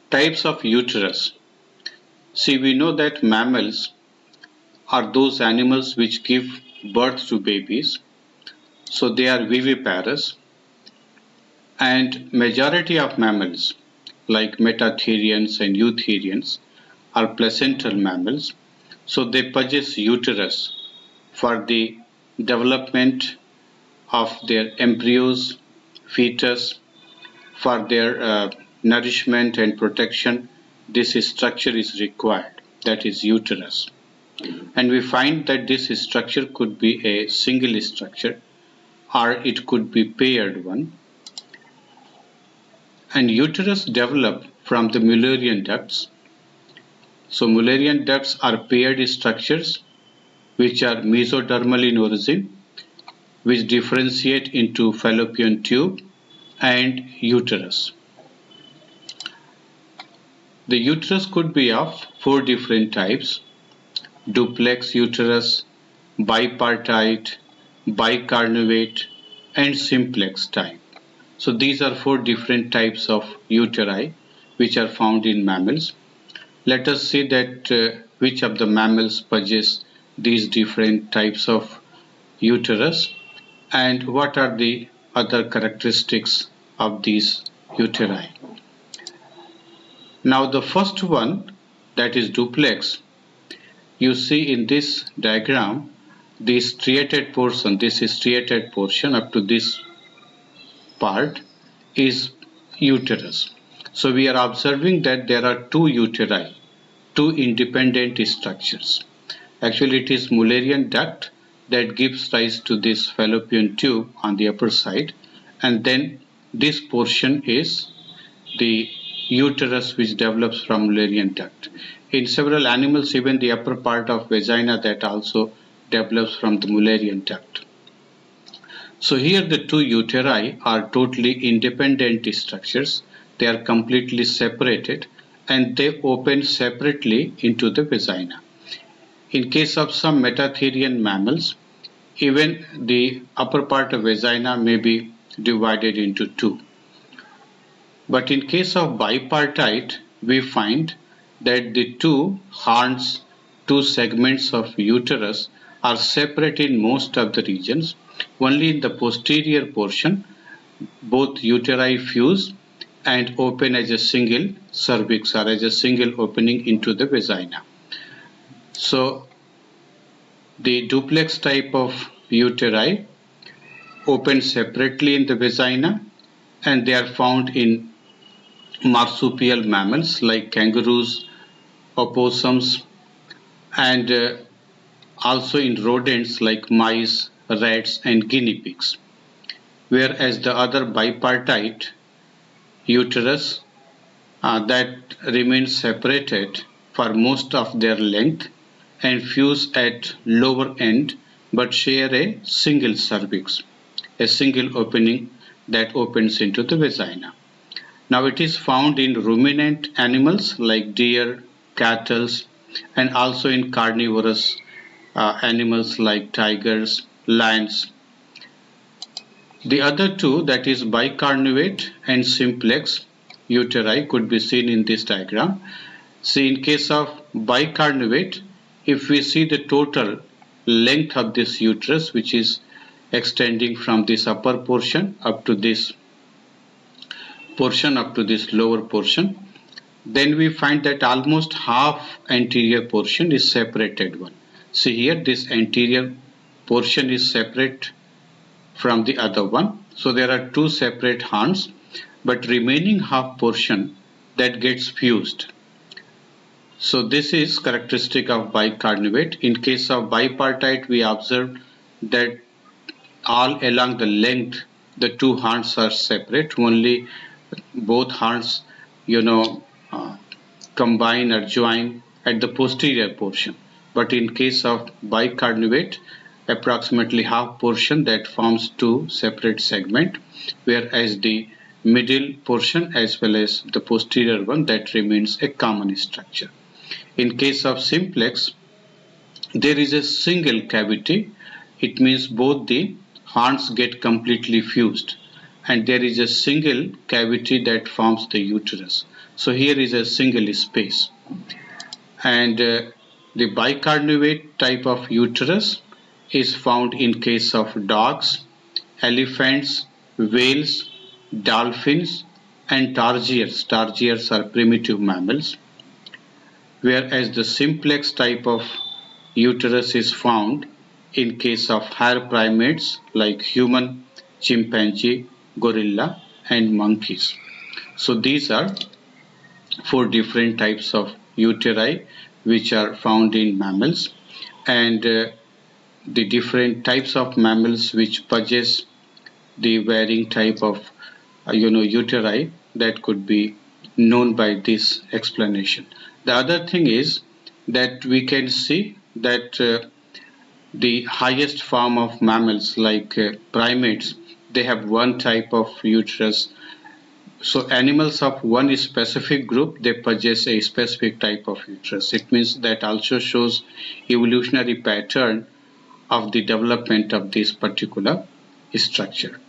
Types of uterus. See, we know that mammals are those animals which give birth to babies. So they are viviparous, and majority of mammals like metatherians and eutherians are placental mammals. So they possess uterus for the development of their embryos, fetus, for their nourishment and protection. This structure is required, that is uterus. And we find that this structure could be a single structure or it could be paired one. And uterus develop from the Mullerian ducts. So Mullerian ducts are paired structures which are mesodermal in origin, which differentiate into fallopian tube and uterus. The uterus could be of four different types: duplex uterus, bipartite, bicornuate, and simplex type. So these are four different types of uteri which are found in mammals. Let us see that which of the mammals possess these different types of uterus and what are the other characteristics of these uteri. Now the first one, that is duplex, you see in this diagram this striated portion up to this part is uterus. So we are observing that there are two uteri, two independent structures. Actually it is Mullerian duct that gives rise to this fallopian tube on the upper side, and then this portion is the uterus which develops from Mullerian duct. In several animals, even the upper part of vagina that also develops from the Mullerian duct. So here the two uteri are totally independent structures. They are completely separated and they open separately into the vagina. In case of some metatherian mammals, even the upper part of vagina may be divided into two. But in case of bipartite, we find that the two horns, two segments of uterus are separate in most of the regions. Only in the posterior portion, both uteri fuse and open as a single cervix or as a single opening into the vagina. So the duplex type of uteri open separately in the vagina and they are found in marsupial mammals like kangaroos, opossums, and also in rodents like mice, rats, and guinea pigs. Whereas the other bipartite uterus that remains separated for most of their length and fuse at lower end but share a single cervix, a single opening that opens into the vagina. Now it is found in ruminant animals like deer, cattle, and also in carnivorous animals like tigers, lions. The other two, that is bicornuate and simplex uteri, could be seen in this diagram. See, in case of bicornuate, if we see the total length of this uterus, which is extending from this upper portion up to this lower portion, then we find that almost half anterior portion is separated one. See here, this anterior portion is separate from the other one. So there are two separate horns, but remaining half portion that gets fused. So this is characteristic of bicornuate. In case of bipartite, we observed that all along the length, the two horns are separate. Only both horns, combine or join at the posterior portion. But in case of bicornuate, approximately half portion that forms two separate segments, whereas the middle portion as well as the posterior one, that remains a common structure. In case of simplex, there is a single cavity. It means both the horns get completely fused and there is a single cavity that forms the uterus. So here is a single space. And the bicornuate type of uterus is found in case of dogs, elephants, whales, dolphins, and tarsiers. Tarsiers are primitive mammals. Whereas the simplex type of uterus is found in case of higher primates like human, chimpanzee, gorilla, and monkeys. So these are 4 different types of uteri which are found in mammals, and the different types of mammals which possess the varying type of uteri that could be known by this explanation. The other thing is that we can see that the highest form of mammals like primates, they have one type of uterus. So animals of one specific group, they possess a specific type of uterus. It means that also shows evolutionary pattern of the development of this particular structure.